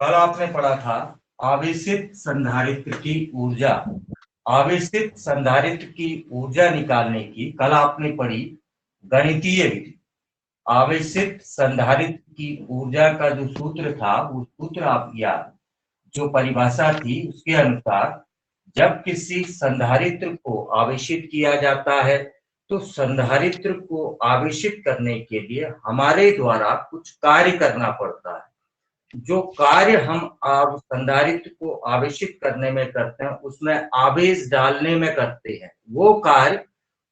कल आपने पढ़ा था आवेशित संधारित्र की ऊर्जा। आवेशित संधारित्र की ऊर्जा निकालने की कल आपने पढ़ी गणितीय विधि। आवेशित संधारित्र की ऊर्जा का जो सूत्र था वो सूत्र आप याद, जो परिभाषा थी उसके अनुसार जब किसी संधारित्र को आवेशित किया जाता है तो संधारित्र को आवेशित करने के लिए हमारे द्वारा कुछ कार्य करना पड़ता है। जो कार्य हम संधारित्र को आवेशित करने में करते हैं उसमें आवेश डालने में करते हैं, वो कार्य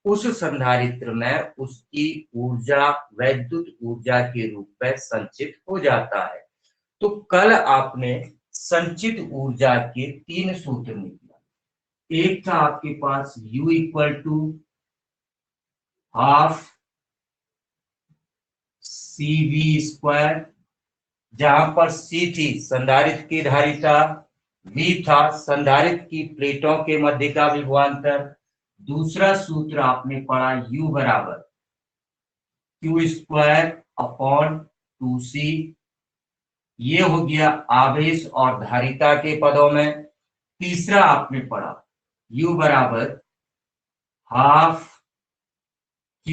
उस संधारित्र में उसकी ऊर्जा वैद्युत ऊर्जा के रूप में संचित हो जाता है। तो कल आपने संचित ऊर्जा के 3 सूत्र निकाले। एक था आपके पास U equal to half CV², जहां पर C थी संधारित्र की धारिता, V था संधारित्र की प्लेटों के मध्य का विभवांतर। दूसरा सूत्र आपने पढ़ा U बराबर Q²/2C, ये हो गया आवेश और धारिता के पदों में। तीसरा आपने पढ़ा U बराबर हाफ Q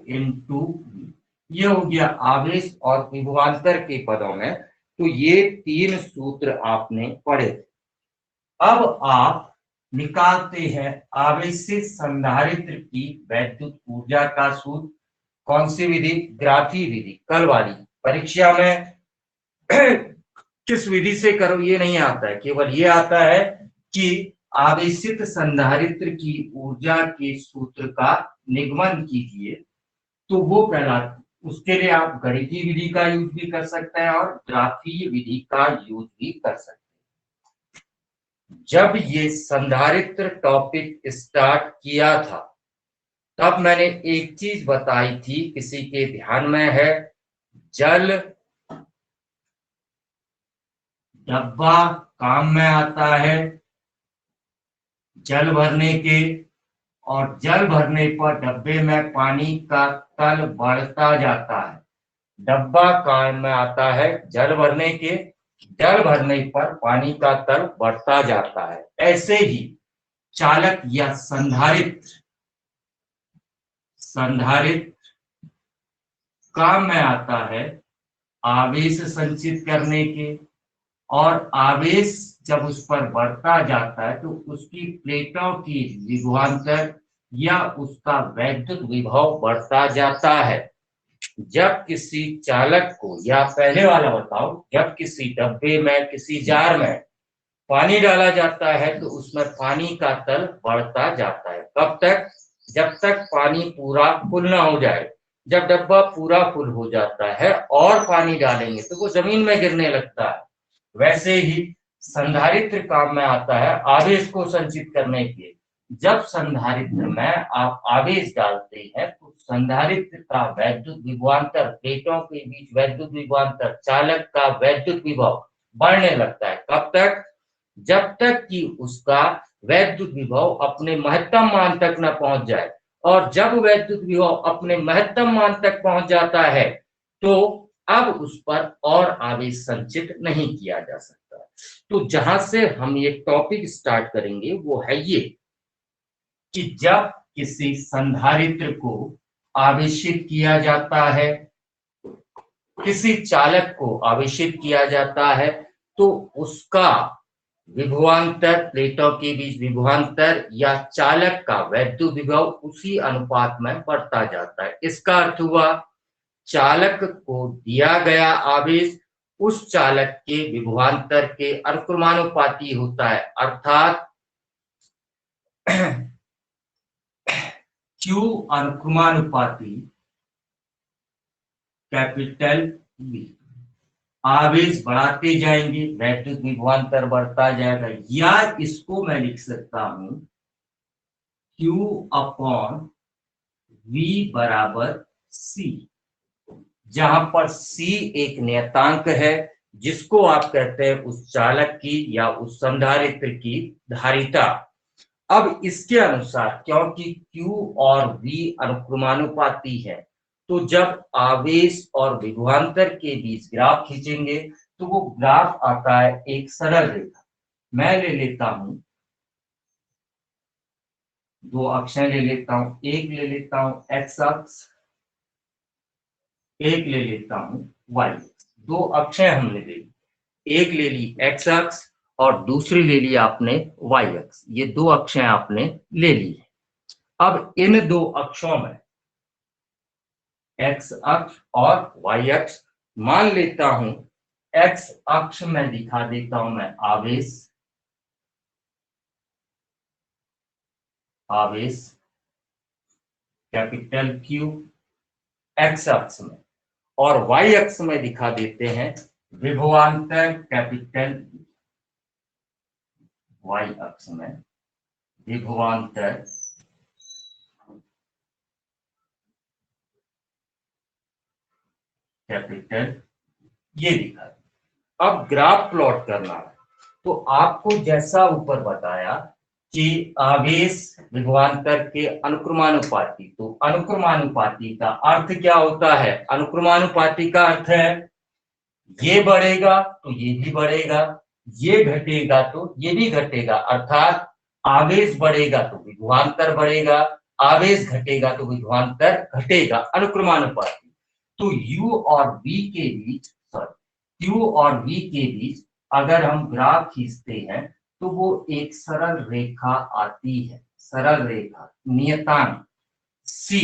इंटू V, ये हो गया आवेश और विभवांतर के पदों में। तो ये 3 सूत्र आपने पढ़े थे। अब आप निकालते हैं आवेशित संधारित्र की वैद्युत ऊर्जा का सूत्र। कौन सी विधि? ग्राफी विधि। कल वाली परीक्षा में किस विधि से करो ये नहीं आता है, केवल ये आता है कि आवेशित संधारित्र की ऊर्जा के सूत्र का निगमन कीजिए, तो वो कहलाता। उसके लिए आप गणितीय विधि का यूज भी कर सकते हैं और ग्राफीय विधि का यूज भी कर सकते हैं। जब ये संधारित्र टॉपिक स्टार्ट किया था तब मैंने एक चीज बताई थी, किसी के ध्यान में है? जल डब्बा काम में आता है जल भरने के, और जल भरने पर डब्बे में पानी का तल बढ़ता जाता है। डब्बा काम में आता है जल भरने के, जल भरने पर पानी का तल बढ़ता जाता है। ऐसे ही चालक या संधारित्र काम में आता है आवेश संचित करने के, और आवेश जब उस पर बढ़ता जाता है तो उसकी प्लेटों की विभवांतर या उसका वैद्युत विभव बढ़ता जाता है। जब किसी चालक को, या पहले वाला बताओ, जब किसी डब्बे में किसी जार में पानी डाला जाता है तो उसमें पानी का तल बढ़ता जाता है। कब तक? जब तक पानी पूरा फुल ना हो जाए। जब डब्बा पूरा फुल हो जाता है और पानी डालेंगे तो वो जमीन में गिरने लगता है। वैसे ही संधारित्र काम में आता है आवेश को संचित करने के। जब संधारित्र में आप आवेश डालते हैं तो संधारित्र का वैद्युत विभवांतर, प्लेटों के बीच वैद्युत विभवांतर, चालक का वैद्युत विभव बढ़ने लगता है। कब तक? जब तक कि उसका वैद्युत विभव अपने महत्तम मान तक न पहुंच जाए। और जब वैद्युत विभव अपने महत्तम मान तक पहुंच जाता है तो अब उस पर और आवेश संचित नहीं किया जा सकता। तो जहां से हम ये टॉपिक स्टार्ट करेंगे वो है ये कि जब किसी संधारित्र को आवेशित किया जाता है, किसी चालक को आवेशित किया जाता है, तो उसका विभवांतर, प्लेटों के बीच विभवांतर या चालक का वैद्युत विभव उसी अनुपात में बढ़ता जाता है। इसका अर्थ हुआ चालक को दिया गया आवेश उस चालक के विभवांतर के अनुक्रमानुपाती होता है, अर्थात Q अनुक्रमानुपाती कैपिटल V। आवेश बढ़ाते जाएंगे, वैद्युत विभवांतर बढ़ता जाएगा, या इसको मैं लिख सकता हूं Q/V बराबर C, जहां पर C एक नियतांक है जिसको आप कहते हैं उस चालक की या उस संधारित्र की धारिता। अब इसके अनुसार क्योंकि Q और V अनुक्रमानुपाती है, तो जब आवेश और विभवांतर के बीच ग्राफ खींचेंगे तो वो ग्राफ आता है एक सरल रेखा। मैं ले लेता हूं, दो अक्षें ले लेता हूं, एक ले लेता हूं एक्स अक्ष, एक ले लेता हूं वाई अक्ष। दो अक्षें हमने ले ली, एक ले ली एक्स अक्ष और दूसरी ले ली आपने वाई अक्ष। ये दो अक्षें आपने ले ली है। अब इन दो अक्षों में एक्स अक्ष और वाई अक्ष, मान लेता हूं एक्स अक्ष में दिखा देता हूं मैं आवेश, आवेश कैपिटल क्यू एक्स अक्ष में, और वाई अक्ष में दिखा देते हैं विभवांतर कैपिटल वाई अक्ष में विभवांतर कैपिटल ये दिखा। अब ग्राफ प्लॉट करना है, तो आपको जैसा ऊपर बताया कि आवेश विभवांतर के अनुक्रमानुपाती, तो अनुक्रमानुपाती का अर्थ क्या होता है? अनुक्रमानुपाती का अर्थ है ये बढ़ेगा तो ये भी बढ़ेगा, ये घटेगा तो ये भी घटेगा, अर्थात आवेश बढ़ेगा तो विभवांतर बढ़ेगा, आवेश घटेगा तो विभवांतर घटेगा, अनुक्रमानुपाती। तो U और V के बीच, सॉरी Q और V के बीच अगर हम ग्राफ खींचते हैं तो वो एक सरल रेखा आती है, सरल रेखा नियतांक C,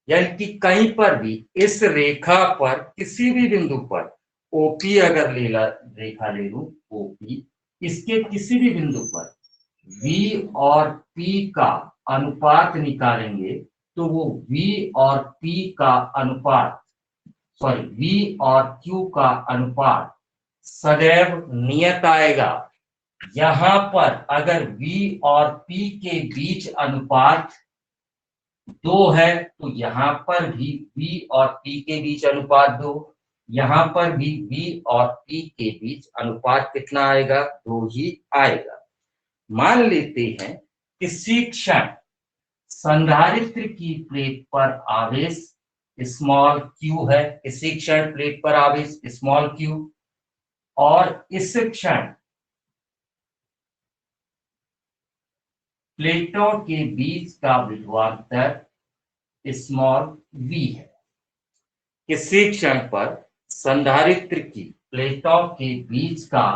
यानी कि कहीं पर भी इस रेखा पर किसी भी बिंदु पर OP अगर रेखा ले लूं OP, इसके किसी भी बिंदु पर V और P का अनुपात निकालेंगे तो वो V और P का अनुपात, सॉरी V और Q का अनुपात सदैव नियत आएगा। यहां पर अगर V और P के बीच अनुपात 2 है तो यहां पर भी V और P के बीच अनुपात 2, यहां पर भी V और P के बीच अनुपात कितना आएगा? 2 ही आएगा। मान लेते हैं किसी क्षण संधारित्र की प्लेट पर आवेश स्मॉल q है, किसी क्षण प्लेट पर आवेश स्मॉल q, और इस क्षण प्लेटों के बीच का विभवांतर स्मॉल v है। किसी क्षण पर संधारित्र की प्लेटों के बीच का,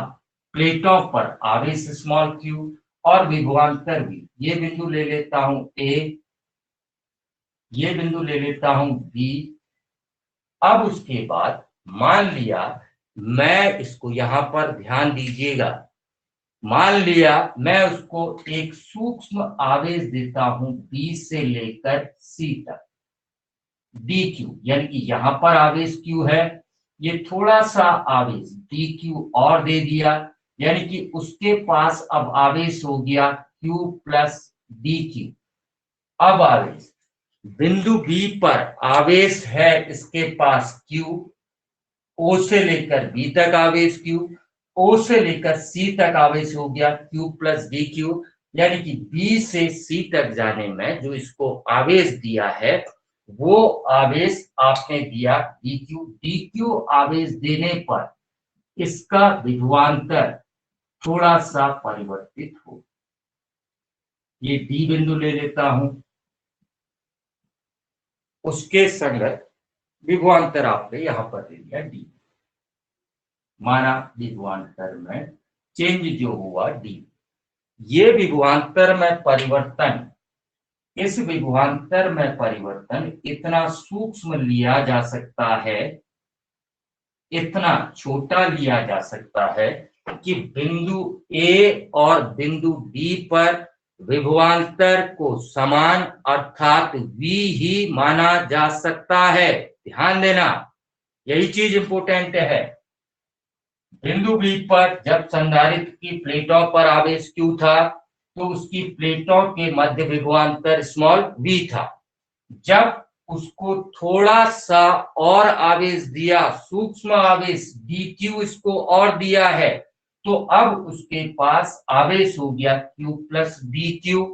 प्लेटों पर आवेश स्मॉल q और विभवांतर v, ये बिंदु ले लेता हूं a, ये बिंदु ले लेता हूं b। अब उसके बाद मान लिया, मैं इसको यहां पर ध्यान दीजिएगा, मान लिया मैं उसको एक सूक्ष्म आवेश देता हूं B से लेकर C तक, dq, यानी कि यहां पर आवेश q है, ये थोड़ा सा आवेश dq और दे दिया, यानी कि उसके पास अब आवेश हो गया q प्लस dq। अब आवेश बिंदु B पर आवेश है इसके पास q, O से लेकर B तक आवेश q, O से लेकर C तक आवेश हो गया q प्लस dq, यानी कि B से C तक जाने में जो इसको आवेश दिया है वो आवेश आपने दिया dq। dq आवेश देने पर इसका विभवांतर थोड़ा सा परिवर्तित हो, ये D बिंदु ले लेता हूं, उसके संगत विभवांतर आपने यहां पर ले लिया D, माना विभवांतर में चेंज जो हुआ D। ये विभवांतर में परिवर्तन, इस विभवांतर में परिवर्तन इतना सूक्ष्म लिया जा सकता है, इतना छोटा लिया जा सकता है कि बिंदु A और बिंदु D पर विभवांतर को समान अर्थात V ही माना जा सकता है। ध्यान देना, यही चीज इंपोर्टेंट है। बिंदु B पर जब संधारित्र की प्लेटों पर आवेश Q था तो उसकी प्लेटों के मध्य विभवांतर स्मॉल v था। जब उसको थोड़ा सा और आवेश दिया, सूक्ष्म आवेश dq इसको और दिया है, तो अब उसके पास आवेश हो गया q प्लस dq।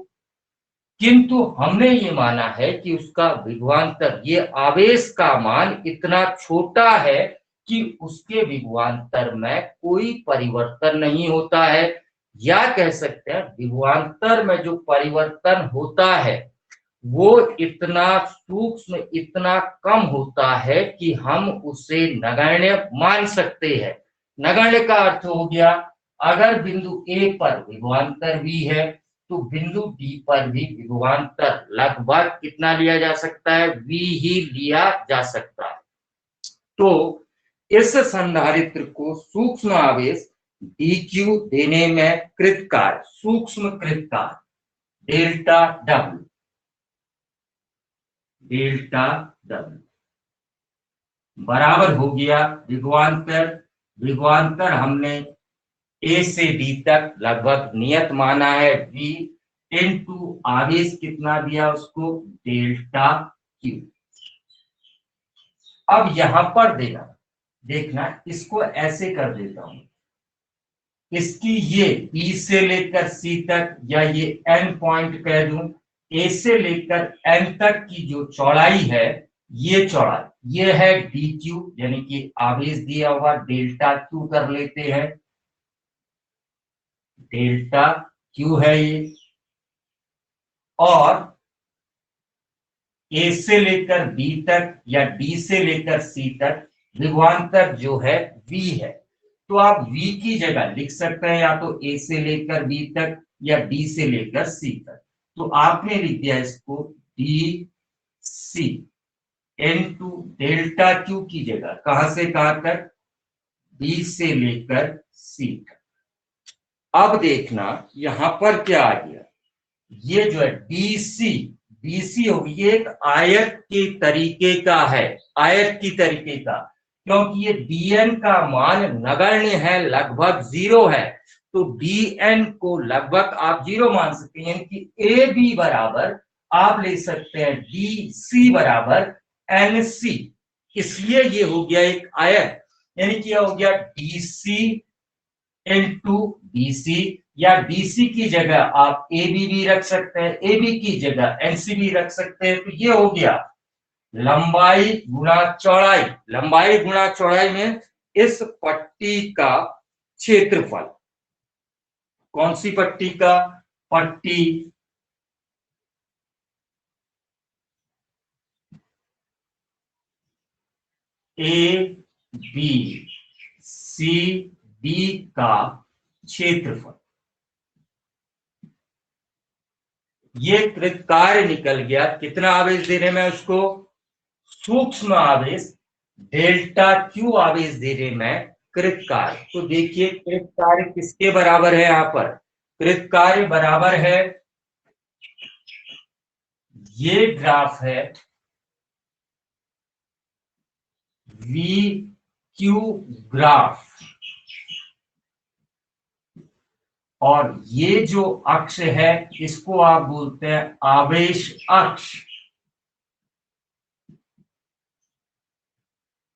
किंतु हमने ये माना है कि उसका विभवांतर, ये आवेश का मान इतना छोटा है कि उसके विभवांतर में कोई परिवर्तन नहीं होता है, या कह सकते हैं विभवांतर में जो परिवर्तन होता है वो इतना सूक्ष्म, इतना कम होता है कि हम उसे नगण्य मान सकते हैं। नगण्य का अर्थ हो गया, अगर बिंदु ए पर विभवांतर v है तो बिंदु डी पर भी विभवांतर लगभग कितना लिया जा सकता है, v ही लिया जा सकता है। तो इस संधारित्र को सूक्ष्म आवेश dq देने में कृतकार, सूक्ष्म कृतकार डेल्टा W, डेल्टा W बराबर हो गया विभवांतर। विभवांतर हमने ए से डी तक लगभग नियत माना है v इनटू आवेश कितना दिया उसको, डेल्टा Q। अब यहां पर देखना इसको ऐसे कर देता हूं, इसकी ये E से लेकर C तक, या ये N पॉइंट कह दूं, A से लेकर N तक की जो चौड़ाई है, ये चौड़ाई ये है dq, यानी कि आवेश दिया हुआ डेल्टा Q कर लेते हैं, डेल्टा Q है ये, और A से लेकर B तक या D से लेकर C तक विभवांतर जो है V है। तो आप V की जगह लिख सकते हैं या तो A से लेकर B तक या D से लेकर C तक। तो आपने लिख दिया इसको DC इनटू डेल्टा Q की जगह कहां से कहां तक, B से लेकर C तक। अब देखना यहां पर क्या आ गया, ये जो है DC होगी, ये एक आयत के तरीके का है, आयत की तरीके का, क्योंकि ये dn का मान नगण्य है, लगभग 0 है, तो dn को लगभग आप 0 मान सकते हैं, यानी कि AB बराबर आप ले सकते हैं DC बराबर NC, इसलिए ये हो गया एक आयत, यानी कि यह हो गया DC इनटू BC, या BC की जगह आप AB भी रख सकते हैं, AB की जगह NC भी रख सकते हैं। तो ये हो गया लंबाई गुणा चौड़ाई, लंबाई गुणा चौड़ाई में इस पट्टी का क्षेत्रफल, कौन सी पट्टी का, पट्टी ABCD का क्षेत्रफल। ये कृतकार्य निकल गया, कितना आवेश देने में उसको, सूक्ष्म आवेश डेल्टा Q आवेश देने में कृतकार्य। तो देखिए कृतकार्य किसके बराबर है, यहां पर कृतकार्य बराबर है, ये ग्राफ है VQ ग्राफ, और ये जो अक्ष है इसको आप बोलते हैं आवेश अक्ष,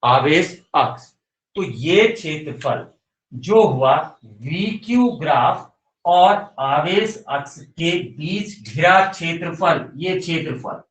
आवेश अक्ष। तो ये क्षेत्रफल जो हुआ VQ ग्राफ और आवेश अक्ष के बीच घिरा क्षेत्रफल, ये क्षेत्रफल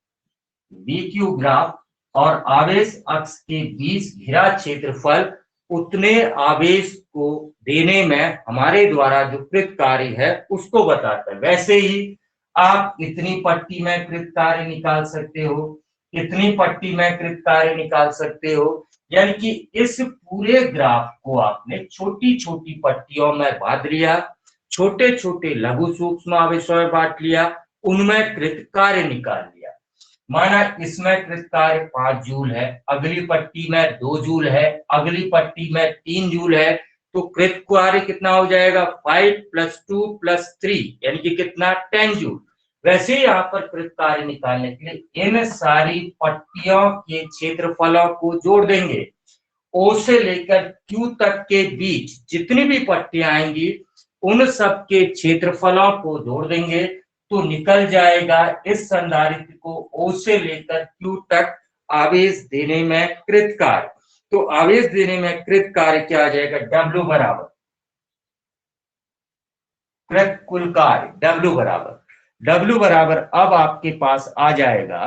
VQ ग्राफ और आवेश अक्ष के बीच घिरा क्षेत्रफल उतने आवेश को देने में हमारे द्वारा जो कृत कार्य है उसको बताता है। वैसे ही आप इतनी पट्टी में कृत कार्य निकाल सकते हो, इतनी पट्टी में कृत कार्य निकाल सकते हो, यानी कि इस पूरे ग्राफ को आपने छोटी छोटी पट्टियों में बांट लिया, छोटे छोटे लघु सूक्ष्म आवेशों में बांट लिया, उनमें कृत कार्य निकाल लिया। माना इसमें कृत कार्य 5 जूल है, अगली पट्टी में 2 जूल है, अगली पट्टी में 3 जूल है, तो कृत कार्य कितना हो जाएगा, 5 + 2 + 3, यानी कि कितना, 10 जूल। वैसे ही यहाँ पर कृत कार्य निकालने के लिए इन सारी पट्टियों के क्षेत्रफलों को जोड़ देंगे, O से लेकर Q तक के बीच जितनी भी पट्टियां आएंगी उन सब के क्षेत्रफलों को जोड़ देंगे, तो निकल जाएगा इस संधारित्र को O से लेकर Q तक आवेश देने में कृत कार्य। तो आवेश देने में कृत कार्य क्या आ जाएगा, W बराबर कृत कुल कार्य, W बराबर अब आपके पास आ जाएगा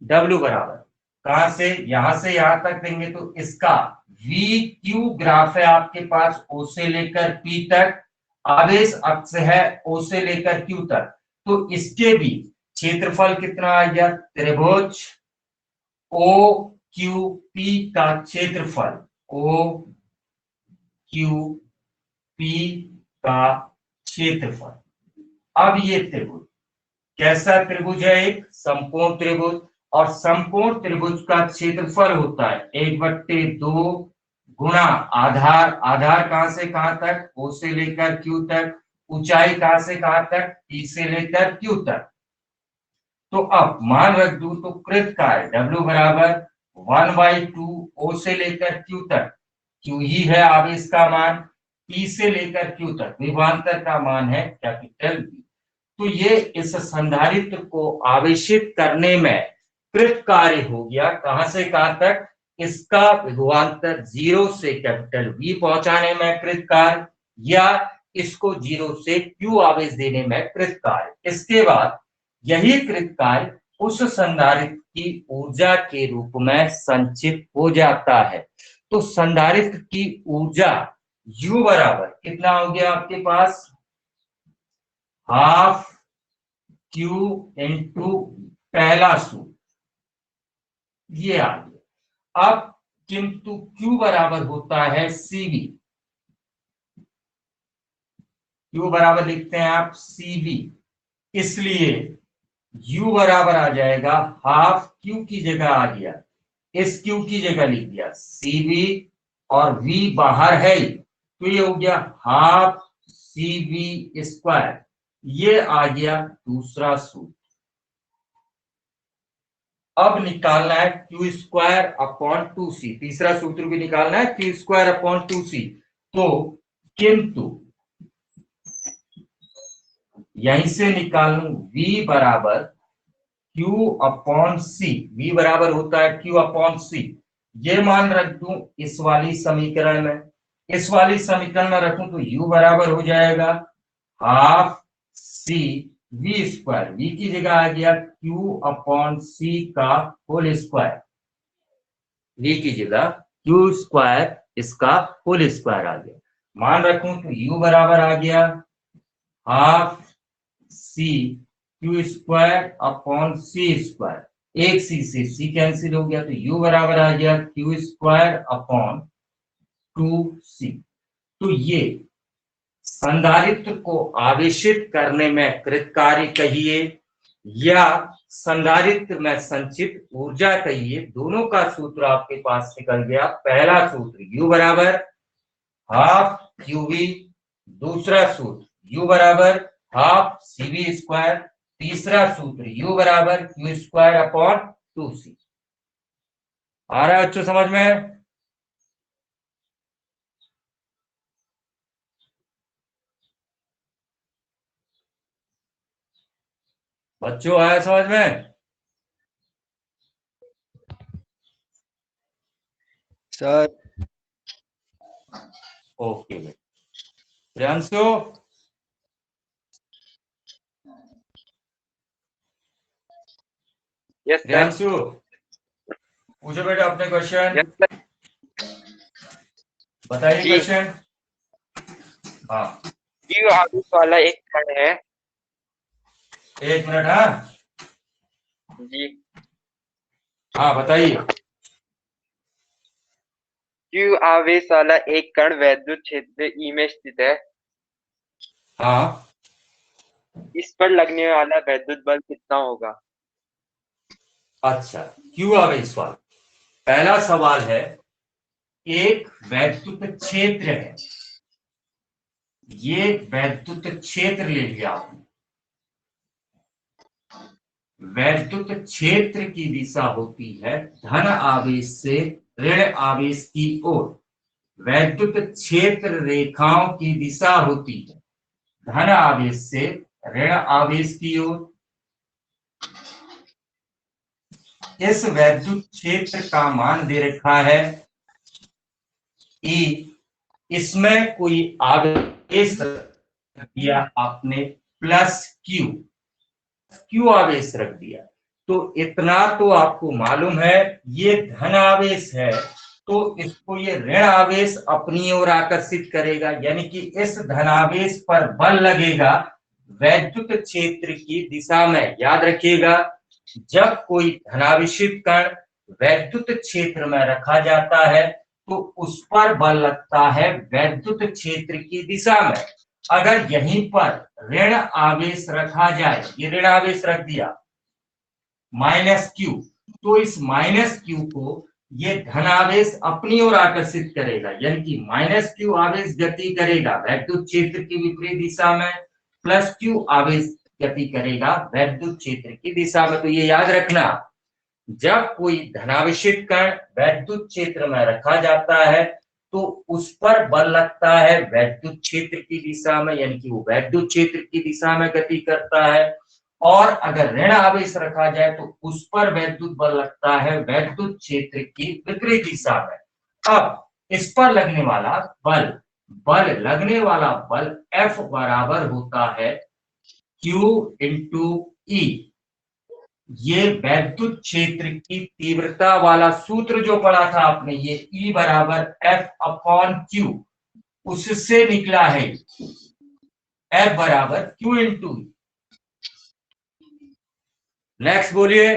W बराबर कहां से यहां तक देंगे तो इसका वी क्यू ग्राफ है आपके पास, ओ से लेकर पी तक, आवेश अक्ष है ओ से लेकर क्यू तक। तो इसके भी क्षेत्रफल कितना आ गया, त्रिभुज ओ क्यू पी का क्षेत्रफल, ओ क्यू पी का क्षेत्रफल। अब ये त्रिभुज कैसा त्रिभुज है, एक समकोण त्रिभुज, और समकोण त्रिभुज का क्षेत्रफल होता है 1/2 गुणा आधार, आधार कहां से कहां तक, ओ से लेकर क्यू तक, ऊंचाई कहां से कहां तक, पी से लेकर क्यू तक। तो अब मान रख दूं तो कृत कार्य W बराबर 1/2 ओ से लेकर क्यू तक, क्यू ही है आवेश का मान, पी से लेकर क्यू तक विभवांतर का मान है कैपिटल V। तो ये इस संधारित्र को आवेशित करने में कृत कार्य हो गया, कहां से कहां तक, इसका विभवांतर 0 से कैपिटल V पहुंचाने में कृत कार्य, या इसको 0 से Q आवेश देने में कृत कार्य। इसके बाद यही कृत कार्य उस संधारित्र की ऊर्जा के रूप में संचित हो जाता है। तो संधारित्र की ऊर्जा U बराबर कितना हो गया आपके पास, हाफ Q इंटू पहला सूत्र, ये आ गया। अब किंतु Q बराबर होता है CV, Q बराबर लिखते हैं आप CV, इसलिए U बराबर आ जाएगा हाफ Q की जगह आ गया, इस Q की जगह लिख दिया CV, और V बाहर है ही, तो ये हो गया हाफ CV स्क्वायर। ये आ गया दूसरा सूत्र। अब निकालना है क्यू स्क्वायर अपॉन 2c, तीसरा सूत्र भी निकालना है क्यू स्क्वायर अपॉन 2c। तो किंतु यहीं से निकाल लू v बराबर q अपॉन c, v बराबर होता है q अपॉन c, ये मान रख दूं इस वाली समीकरण में, इस वाली समीकरण में रखूं तो u बराबर हो जाएगा half c v square, v की जगह आ गया q अपॉन c का होल स्क्वायर, v की जगह q स्क्वायर इसका होल स्क्वायर आ गया। मान रखूं तो u बराबर आ गया half c q square upon c square, एक c से c कैंसिल हो गया, तो u बराबर आ गया q स्क्वायर अपॉन 2c। तो ये संधारित्र को आवेशित करने में कृत कार्य कहिए या संधारित्र में संचित ऊर्जा कहिए, दोनों का सूत्र आपके पास निकल गया। पहला सूत्र U बराबर हाफ QV, दूसरा सूत्र U बराबर हाफ CV स्क्वायर, तीसरा सूत्र U बराबर Q स्क्वायर अपॉन 2C। आ रहा है बच्चों समझ में? बच्चों आया समझ में? Sir okay Priyanshu, yes sir, Priyanshu पूछो बेटा अपने क्वेश्चन, यस सर बताइए जी। क्वेश्चन। हाँ क्यू आवेश वाला एक कण है एक मिनट, हाँ जी। हाँ बताइए। क्यू आवेश वाला एक कण वैद्युत क्षेत्र ई में स्थित है। हाँ इस पर लगने वाला वैद्युत बल कितना होगा? अच्छा, क्यू आवेश वाला पहला सवाल है, एक वैद्युत क्षेत्र है, ये वैद्युत क्षेत्र ले लिया आपने, वैद्युत क्षेत्र की दिशा होती है धन आवेश से ऋण आवेश की ओर, वैद्युत क्षेत्र रेखाओं की दिशा होती है धन आवेश से ऋण आवेश की ओर। इस वैद्युत क्षेत्र का मान दे रखा है E, इसमें कोई आवेश रख दिया आपने प्लस Q, Q आवेश रख दिया, तो इतना तो आपको मालूम है, ये धन आवेश है तो इसको ये ऋण आवेश अपनी ओर आकर्षित करेगा, यानी कि इस धनावेश पर बल लगेगा वैद्युत क्षेत्र की दिशा में। याद रखिएगा, जब कोई धनावेशित कण वैद्युत क्षेत्र में रखा जाता है तो उस पर बल लगता है वैद्युत क्षेत्र की दिशा में। अगर यहीं पर ऋण आवेश रखा जाए, ये ऋण आवेश रख दिया -q, तो इस -q को ये धनावेश अपनी ओर आकर्षित करेगा, यानी कि -q आवेश गति करेगा वैद्युत क्षेत्र की विपरीत दिशा में, +q आवेश गति करेगा वैद्युत क्षेत्र की दिशा में। तो ये याद रखना, जब कोई धनावेशित कण वैद्युत क्षेत्र में रखा जाता है तो उस पर बल लगता है वैद्युत क्षेत्र की दिशा में, यानी कि वो वैद्युत क्षेत्र की दिशा में गति करता है। और अगर ऋण आवेश रखा जाए तो उस पर वैद्युत बल लगता है वैद्युत क्षेत्र की विपरीत दिशा में। अब इस पर लगने वाला बल लगने वाला बल F बराबर होता है Q इंटू E। ये वैद्युत क्षेत्र की तीव्रता वाला सूत्र जो पढ़ा था आपने, ये E बराबर F/Q, उससे निकला है F बराबर Q इंटू। नेक्स्ट बोलिए,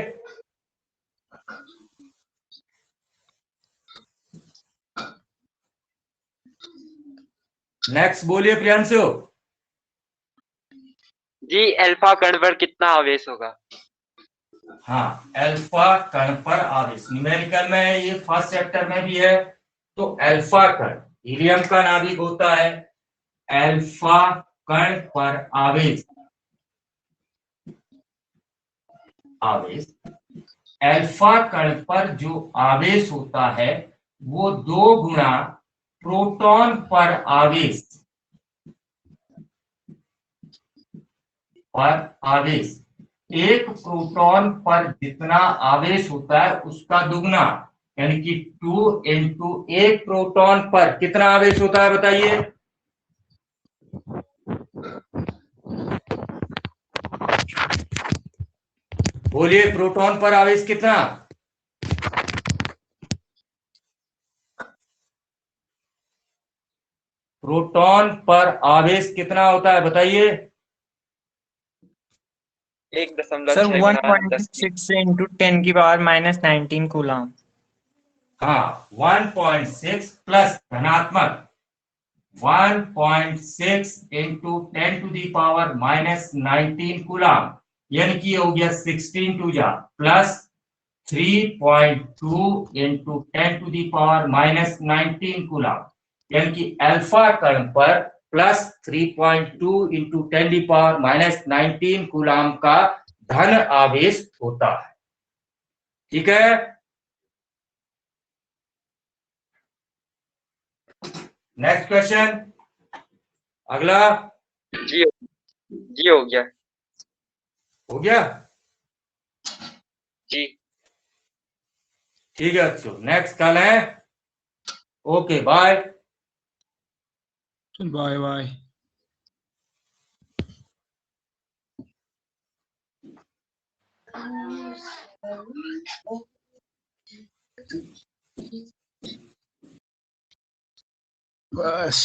नेक्स्ट बोलिए प्रियांशु। जी, अल्फा कण पर कितना आवेश होगा? हाँ, अल्फा कण पर आवेश न्यूमेरिकल में है, ये फर्स्ट चैप्टर में भी है। तो अल्फा कण हीलियम का नाभिक होता है, अल्फा कण पर आवेश अल्फा कण पर जो आवेश होता है वो 2 गुना प्रोटॉन पर आवेश एक प्रोटॉन पर जितना आवेश होता है उसका दुगना, यानी कि 2 इंटू एक प्रोटॉन पर कितना आवेश होता है बताइए। बोलिए, प्रोटॉन पर आवेश कितना? प्रोटॉन पर आवेश कितना होता है बताइए। 1.6 गुणा 1.6 इंटू 10 की पावर -19 कूलम। हाँ, 1.6 प्लस धनात्मक 1.6 into 10 to the power -19 coulomb, यानी कि हो गया 16 टू जा plus 3.2 into 10 to the power -19 coulomb, यानी कि अल्फा कण पर plus 3.2 into 10 the power -19 coulomb का धन आवेश होता है। ठीक है, नेक्स्ट क्वेश्चन, अगला। जी जी, हो गया जी, जी। ठीक है बच्चों, नेक्स्ट कल है। Okay, bye bye bye. बस